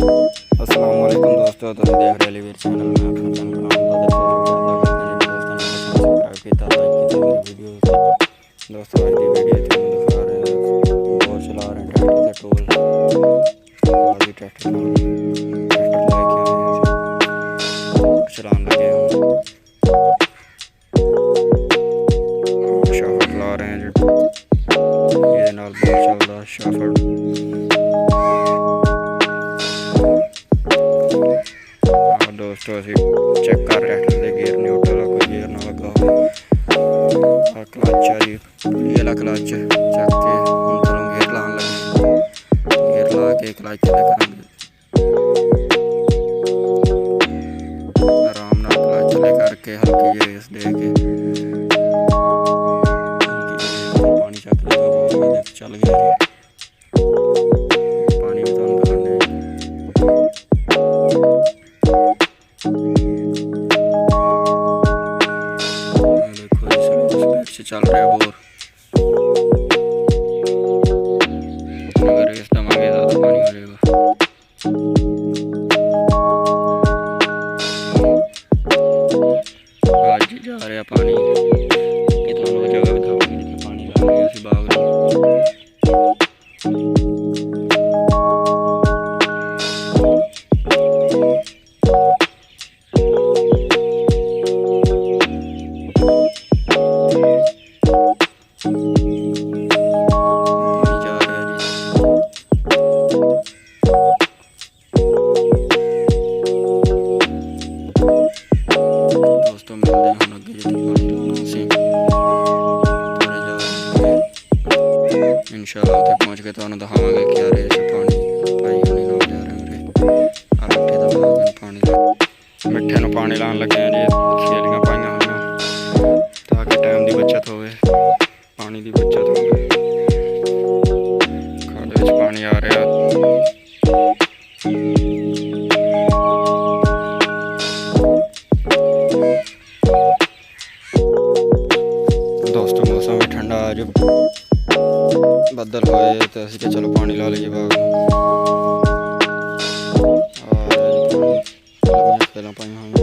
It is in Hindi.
अस्सलामुअलैकुम दोस्तों, तुम देख रहे वीर चैनल में अपना चैनल वीडियो दोस्तों। आज की वीडियो दिखा रहे हैं बोर चला रहे हैं ट्रैक्टर से टोल ट्रैक्टर लेके आए हैं चलाने लगे हैं शाफट ला रहे हैं ये नाल बोर चल रहा शाफट दोस्तों। असी चेक कर ट्रैक्टर के गेयर न्यूट्रल कोई गेयर ना लगा हो क्लच है जी ये ला क्लच चेक के हम चलो गेयर लान लगे गेयर ला के क्लच चले करेंगे आराम नाल क्लच चले करके हल्की जी रेस दे के पानी चक लगा चल गया पानी भी तो करने से चल रहा है बोर। अगर रेस दमागे ज़्यादा पानी हो जाएगा। आज जा रहा है पानी कितना लोग जगह भी था पानी ला रहे हैं ऐसी बाग दोस्तों। मिलते हैं हम आगे इंशाल्लाह उत्थे पहुँच के तुहानू दिखावांगे क्या रेस पानी पाई होनी ना जा रहे मेरे मिट्ठे का पानी मिट्ठे नूं पानी लान लगे हैं जी खेलियां पाइयां हुई ताकि टाइम की बचत हो पानी की बचत हो खाद विच पानी आ रहा दोस्तों। मौसम भी ठंडा आज बदल होए तो असीं कि चलो पानी ला लीए बाग और पानी पाइयां हुई